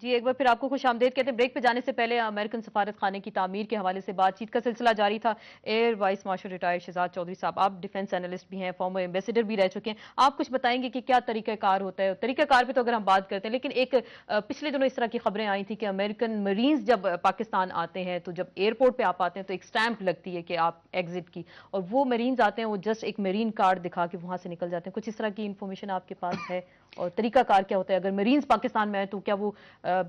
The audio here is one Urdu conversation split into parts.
جی ایک بار پھر آپ کو خوش آمدید کہتے ہیں. بریک پہ جانے سے پہلے امریکن سفارت خانے کی تعمیر کے حوالے سے بات چیت کا سلسلہ جاری تھا. Air vice marshal retire Shahzad Chaudhry صاحب، آپ ڈیفنس انالسٹ بھی ہیں، فارمر ایمبیسیڈر بھی رہ چکے ہیں. آپ کچھ بتائیں گے کہ کیا طریقہ کار ہوتا ہے؟ طریقہ کار پہ تو اگر ہم بات کرتے ہیں، لیکن ایک پچھلے دنوں اس طرح کی خبریں آئی تھیں کہ امریکن مرینز جب پاکستان آتے ہیں تو جب ایئرپورٹ پہ آپ آتے ہیں تو ایک سٹیمپ لگتی ہے کہ آپ ایگزٹ کی، اور وہ مرینز آتے ہیں وہ جسٹ ایک مرین کارڈ دکھا کے وہاں سے نکل جاتے ہیں. کچھ اس طرح کی انفارمیشن آپ کے پاس ہے؟ اور طریقہ کار کیا ہوتا ہے اگر مرینز پاکستان میں آئے تو کیا وہ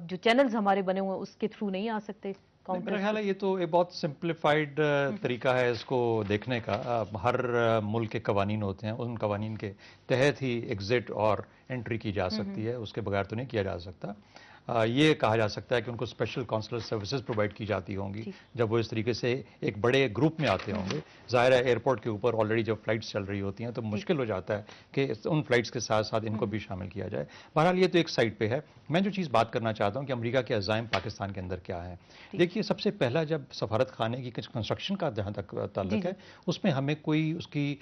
جو چینلز ہمارے بنے ہوئے ہیں اس کے تھرو نہیں آ سکتے؟ میرا خیال ہے یہ تو ایک بہت سمپلیفائڈ طریقہ ہے اس کو دیکھنے کا. ہر ملک کے قوانین ہوتے ہیں، ان قوانین کے تحت ہی ایگزٹ اور انٹری کی جا سکتی ہے، اس کے بغیر تو نہیں کیا جا سکتا. یہ کہا جا سکتا ہے کہ ان کو اسپیشل کانسولر سروسز پرووائڈ کی جاتی ہوں گی جب وہ اس طریقے سے ایک بڑے گروپ میں آتے ہوں گے. ظاہر ہے ایئرپورٹ کے اوپر آلریڈی جب فلائٹس چل رہی ہوتی ہیں تو مشکل ہو جاتا ہے کہ ان فلائٹس کے ساتھ ساتھ ان کو بھی شامل کیا جائے. بہرحال یہ تو ایک سائڈ پہ ہے. میں جو چیز بات کرنا چاہتا ہوں کہ امریکہ کے عزائم پاکستان کے اندر کیا ہے. دیکھیے سب سے پہلا جب سفارت خانے کی کنسٹرکشن کا جہاں تک تعلق ہے اس میں ہمیں کوئی اس کی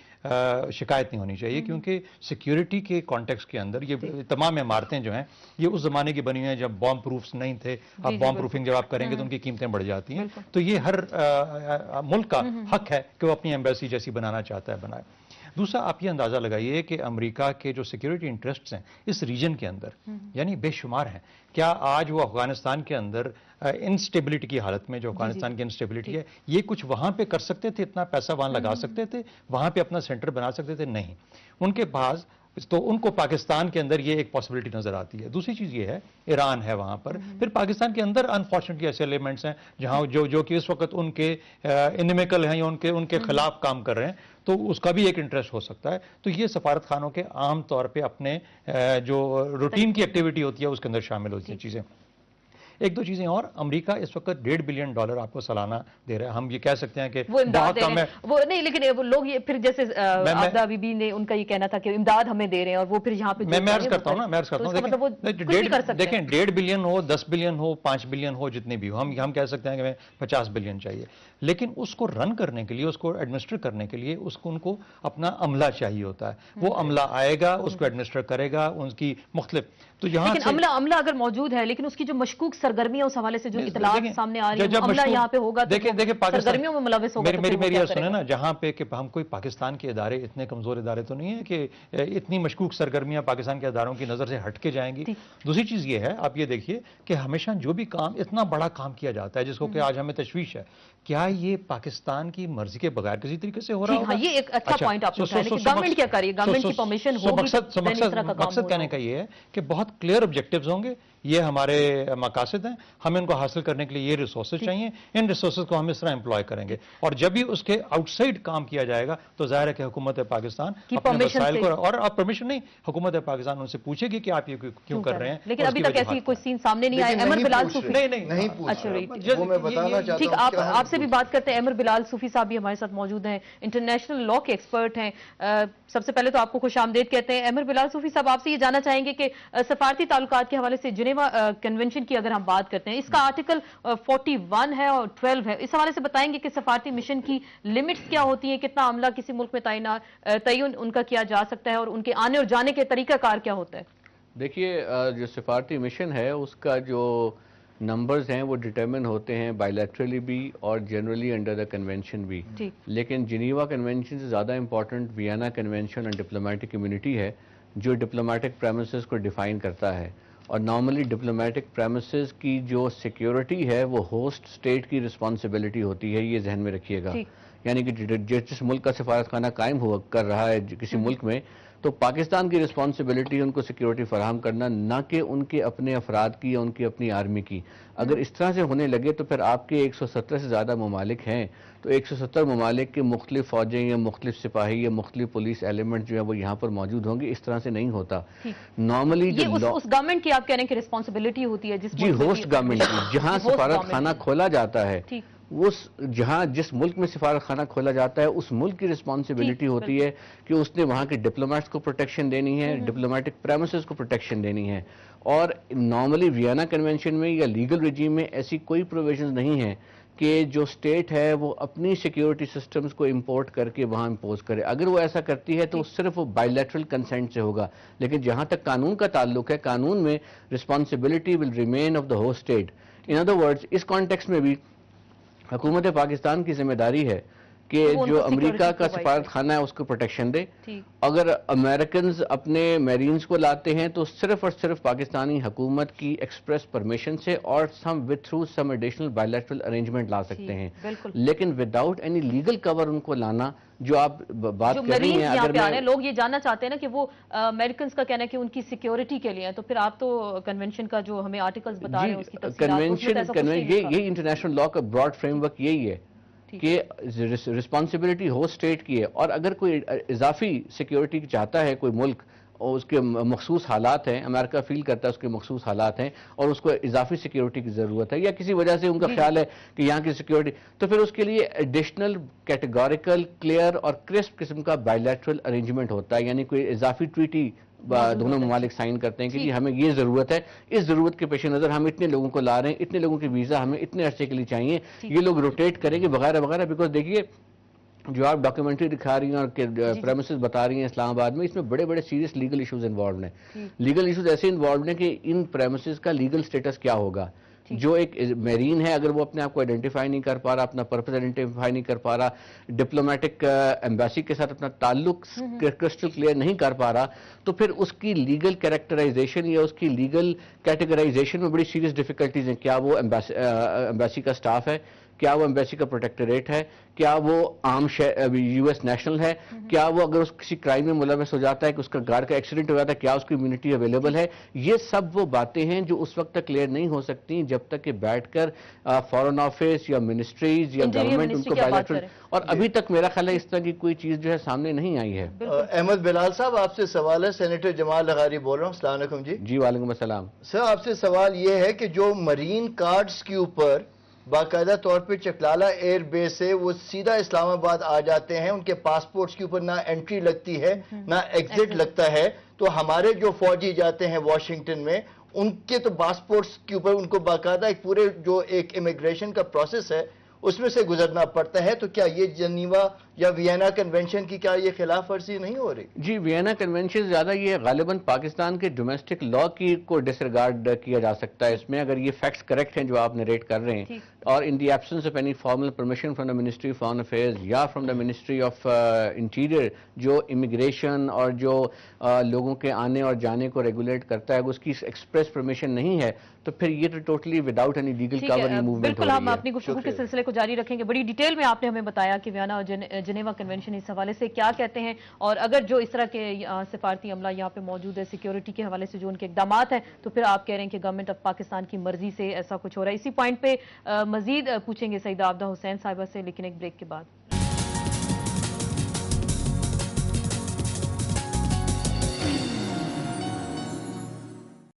شکایت نہیں ہونی چاہیے، کیونکہ سیکیورٹی کے کانٹیکس کے اندر یہ تمام عمارتیں جو ہیں یہ اس زمانے کی بنی ہوئی ہیں جب بام پروفس نہیں تھے. اب بام پروفنگ جب آپ کریں گے تو ان کی قیمتیں بڑھ جاتی ہیں. تو یہ ہر ملک کا حق ہے کہ وہ اپنی ایمبیسی جیسی بنانا چاہتا ہے بنائے. دوسرا آپ یہ اندازہ لگائیے کہ امریکہ کے جو سیکیورٹی انٹرسٹس ہیں اس ریجن کے اندر یعنی بے شمار ہیں. کیا آج وہ افغانستان کے اندر انسٹیبلٹی کی حالت میں جو افغانستان کی انسٹیبلٹی ہے یہ کچھ وہاں پہ کر سکتے تھے؟ اتنا پیسہ وہاں لگا سکتے تھے؟ وہاں پہ اپنا سینٹر بنا سکتے تھے؟ نہیں. ان کے پاس تو ان کو پاکستان کے اندر یہ ایک پاسبلٹی نظر آتی ہے. دوسری چیز یہ ہے ایران ہے وہاں پر، پھر پاکستان کے اندر انفارچونیٹلی ایسے ایلیمنٹس ہیں جہاں جو کہ اس وقت ان کے انیمیکل ہیں یا ان کے خلاف کام کر رہے ہیں، تو اس کا بھی ایک انٹرسٹ ہو سکتا ہے. تو یہ سفارت خانوں کے عام طور پہ اپنے جو روٹین کی ایکٹیویٹی ہوتی ہے اس کے اندر شامل ہوتی ہیں چیزیں. ایک دو چیزیں اور، امریکہ اس وقت $1.5 بلین آپ کو سالانہ دے رہا ہے. ہم یہ کہہ سکتے ہیں کہ بہت کم ہے وہ نہیں، لیکن وہ لوگ یہ پھر جیسے عابدہ بی بی نے ان کا یہ کہنا تھا کہ امداد ہمیں دے رہے ہیں اور وہ پھر یہاں پہ میں عرض کرتا ہوں دیکھیں 1.5 بلین ہو، 10 بلین ہو، 5 بلین ہو، جتنے بھی ہو، ہم کہہ سکتے ہیں کہ ہمیں 50 بلین چاہیے. لیکن اس کو رن کرنے کے لیے، اس کو ایڈمنسٹر کرنے کے لیے ان کو اپنا عملہ چاہیے ہوتا ہے. وہ عملہ آئے گا، اس کو ایڈمنسٹر کرے گا، ان کی مختلف. تو یہاں عملہ اگر موجود ہے لیکن اس کی جو مشکوک سرگرمیاں اس حوالے سے جو اطلاعات سامنے آ رہی ہیں، عملہ یہاں پہ ہوگا تو سرگرمیوں میں ملوث ہوگا. میری یہ سنیں نا، جہاں پہ کہ ہم کوئی پاکستان کے ادارے اتنے کمزور ادارے تو نہیں ہیں کہ اتنی مشکوک سرگرمیاں پاکستان کے اداروں کی نظر سے ہٹ کے جائیں گی. دوسری چیز یہ ہے، آپ یہ دیکھیے کہ ہمیشہ جو بھی کام اتنا بڑا کام کیا جاتا ہے جس کو کہ آج ہمیں تشویش ہے، کیا یہ پاکستان کی مرضی کے بغیر کسی طریقے سے ہو رہا ہوگا؟ یہ ایک اچھا پوائنٹ آپ نے اٹھایا، لیکن گورنمنٹ کیا کریے؟ گورنمنٹ کی پرمیشن ہوگی. مقصد کہنے کا یہ ہے کہ بہت کلیئر آبجیکٹیوز ہوں گے، یہ ہمارے مقاصد ہیں، ہمیں ان کو حاصل کرنے کے لیے یہ ریسورسز چاہیے، ان ریسورسز کو ہم اس طرح امپلوائے کریں گے. اور جب بھی اس کے آؤٹ سائڈ کام کیا جائے گا تو ظاہر ہے کہ حکومت پاکستان اپنے وسائل کو، اور آپ پرمیشن نہیں، حکومت پاکستان ان سے پوچھے گی کہ آپ یہ کیوں کر رہے ہیں. لیکن ابھی تک ایسی کوئی سین سامنے نہیں آیا. احمد بلال صوفی نہیں پوچھا. ٹھیک، آپ سے بھی بات کرتے ہیں. احمد بلال صوفی صاحب بھی ہمارے ساتھ موجود ہیں، انٹرنیشنل لا کے ایکسپرٹ ہیں. سب سے پہلے تو آپ کو خوش آمدید کہتے ہیں. احمد بلال صوفی صاحب، آپ سے یہ جاننا چاہیں گے کہ سفارتی تعلقات کے حوالے سے جنیوا کنونشن کی اگر ہم بات کرتے ہیں، اس کا آرٹیکل 41 ہے اور 12 ہے. اس حوالے سے بتائیں گے کہ سفارتی مشن کی لمٹس کیا ہوتی ہیں، کتنا عملہ کسی ملک میں تعین ان کا کیا جا سکتا ہے، اور ان کے آنے اور جانے کے طریقہ کار کیا ہوتا ہے؟ دیکھیے جو سفارتی مشن ہے اس کا جو نمبرز ہیں وہ ڈیٹرمن ہوتے ہیں بائیلیٹرلی بھی اور جنرلی انڈر دا کنونشن بھی. لیکن جنیوا کنونشن سے زیادہ امپورٹنٹ ویانا کنونشن اور ڈپلومیٹک کمیونٹی ہے جو ڈپلومیٹک پریمیسز کو ڈیفائن کرتا ہے. اور نارملی ڈپلومیٹک پریمیسز کی جو سیکیورٹی ہے وہ ہوسٹ سٹیٹ کی رسپانسبلٹی ہوتی ہے، یہ ذہن میں رکھیے گا. یعنی کہ جس ملک کا سفارت خانہ قائم ہوا کر رہا ہے کسی ملک میں، تو پاکستان کی رسپانسبلٹی ان کو سیکیورٹی فراہم کرنا، نہ کہ ان کے اپنے افراد کی یا ان کی اپنی آرمی کی. اگر اس طرح سے ہونے لگے تو پھر آپ کے 170 سے زیادہ ممالک ہیں، تو 170 ممالک کے مختلف فوجیں یا مختلف سپاہی یا مختلف پولیس ایلیمنٹ جو ہے وہ یہاں پر موجود ہوں گے. اس طرح سے نہیں ہوتا. نارملی یہ اس گورنمنٹ کی آپ کہہ رہے ہیں کہ رسپانسبلٹی ہوتی ہے، جی ہوسٹ گورنمنٹ کی، جہاں سفارت خانہ کھولا جاتا ہے، جس ملک میں سفارت خانہ کھولا جاتا ہے اس ملک کی رسپانسبلٹی ہوتی ہے کہ اس نے وہاں کے ڈپلومیٹس کو پروٹیکشن دینی ہے، ڈپلومیٹک پریمیسز کو پروٹیکشن دینی ہے. اور نارملی ویانا کنونشن میں یا لیگل ریجیم میں ایسی کوئی پروویژنز نہیں ہیں کہ جو اسٹیٹ ہے وہ اپنی سیکیورٹی سسٹمز کو امپورٹ کر کے وہاں امپوز کرے. اگر وہ ایسا کرتی ہے تو صرف وہ بائیلیٹرل کنسنٹ سے ہوگا. لیکن جہاں تک قانون کا تعلق ہے, قانون میں responsibility will remain of the host state. In other words اس کانٹیکس میں بھی حکومت پاکستان کی ذمہ داری ہے کہ جو امریکہ کا سفارت خانہ ہے اس کو پروٹیکشن دے. اگر امریکنز اپنے میرینز کو لاتے ہیں تو صرف اور صرف پاکستانی حکومت کی ایکسپریس پرمیشن سے اور through some additional bilateral arrangement لا سکتے ہیں. لیکن وداؤٹ اینی لیگل کور ان کو لانا, جو آپ بات کر رہی ہیں, اگر لوگ یہ جاننا چاہتے ہیں نا کہ وہ امریکنز کا کہنا ہے کہ ان کی سیکیورٹی کے لیے ہیں, تو پھر آپ تو کنونشن کا جو ہمیں آرٹیکلز بتا رہے ہیں اس کی تفصیلات, یہی انٹرنیشنل لا کا براڈ فریم ورک یہی ہے کہ رسپانسبلٹی ہوسٹ اسٹیٹ کی ہے. اور اگر کوئی اضافی سیکیورٹی چاہتا ہے کوئی ملک اور اس کے مخصوص حالات ہیں, امریکہ فیل کرتا ہے اس کے مخصوص حالات ہیں اور اس کو اضافی سیکیورٹی کی ضرورت ہے, یا کسی وجہ سے ان کا خیال ہے کہ یہاں کی سیکیورٹی, تو پھر اس کے لیے ایڈیشنل کیٹیگوریکل کلیئر اور کرسپ قسم کا بائیلیٹرل ارینجمنٹ ہوتا ہے. یعنی کوئی اضافی ٹریٹی دونوں ممالک سائن کرتے ہیں کہ جی ہمیں یہ ضرورت ہے, اس ضرورت کے پیش نظر ہم اتنے لوگوں کو لا رہے ہیں, اتنے لوگوں کی ویزا ہمیں اتنے عرصے کے لیے چاہیے, یہ لوگ روٹیٹ کریں گے وغیرہ وغیرہ. بیکاز دیکھیے جو آپ ڈاکیومنٹری دکھا رہی ہیں اور پریمیسز بتا رہی ہیں اسلام آباد میں, اس میں بڑے بڑے سیریس لیگل ایشوز انوالوڈ ہیں. لیگل ایشوز ایسے انوالوڈ ہیں کہ ان پریمیسز کا لیگل سٹیٹس کیا ہوگا. جو ایک میرین ہے اگر وہ اپنے آپ کو آئیڈینٹیفائی نہیں کر پا رہا, اپنا پرپز آئیڈینٹیفائی نہیں کر پا رہا, ڈپلومیٹک ایمبیسی کے ساتھ اپنا تعلق کرسٹل کلیئر نہیں کر پا رہا, تو پھر اس کی لیگل کیریکٹرائزیشن یا اس کی لیگل کیٹیگرائزیشن میں بڑی سیریس ڈیفیکلٹیز ہیں. کیا وہ ایمبیسی کا سٹاف ہے, کیا وہ ایمبیسی کا پروٹیکٹریٹ ہے, کیا وہ عام یو ایس نیشنل ہے, کیا وہ اگر اس کسی کرائم میں ملوث ہو جاتا ہے کہ اس کا گاڑ کا ایکسیڈنٹ ہو جاتا ہے کیا اس کی امیونٹی اویلیبل ہے. یہ سب وہ باتیں ہیں جو اس وقت تک کلیئر نہیں ہو سکتی جب تک کہ بیٹھ کر فارن آفس یا منسٹریز یا گورنمنٹ ان کو بائیلیٹرل, اور ابھی تک میرا خیال ہے اس طرح کی کوئی چیز جو ہے سامنے نہیں آئی ہے. احمد بلال صاحب آپ سے سوال ہے, سینیٹر جمال لغاری بول رہا ہوں. السلام علیکم. جی وعلیکم السلام. سر آپ سے سوال یہ ہے کہ جو مرین کارڈز کے اوپر باقاعدہ طور پہ چکلالہ ایئر بیس سے وہ سیدھا اسلام آباد آ جاتے ہیں, ان کے پاسپورٹس کے اوپر نہ انٹری لگتی ہے نہ ایگزٹ لگتا ہے, تو ہمارے جو فوجی جاتے ہیں واشنگٹن میں ان کے تو پاسپورٹس کے اوپر ان کو باقاعدہ ایک پورے جو ایک امیگریشن کا پروسیس ہے اس میں سے گزرنا پڑتا ہے. تو کیا یہ جنیوا یا وینا کنونشن کی کیا یہ خلاف ورزی نہیں ہو رہی؟ جی وینا کنونشن زیادہ یہ غالباً پاکستان کے ڈومیسٹک لا کی کو ڈسریگارڈ کیا جا سکتا ہے اس میں, اگر یہ فیکٹس کریکٹ ہیں جو آپ نریٹ کر رہے ہیں, اور in the absence of any formal permission from the ministry of foreign affairs یا from the ministry of interior جو امیگریشن اور جو لوگوں کے آنے اور جانے کو ریگولیٹ کرتا ہے, اگر اس کی ایکسپریس پرمیشن نہیں ہے تو پھر یہ تو ٹوٹلی وداؤٹ اینی لیگل کور یہ موومنٹ ہو رہی ہے. بالکل, ہم اپنی گفتگو کے سلسلے کو جاری رکھیں گے. بڑی ڈیٹیل میں آپ نے ہمیں بتایا کہ وینا اور جنیوا کنونشن اس حوالے سے کیا کہتے ہیں, اور اگر جو اس طرح کے سفارتی عملہ یہاں پہ موجود ہے سیکیورٹی کے حوالے سے جو ان کے اقدامات ہیں, تو پھر آپ کہہ رہے ہیں کہ گورنمنٹ آف پاکستان کی مرضی سے ایسا کچھ ہو رہا ہے. اسی پوائنٹ پہ مزید پوچھیں گے سیدہ عابدہ حسین صاحبہ سے, لیکن ایک بریک کے بعد.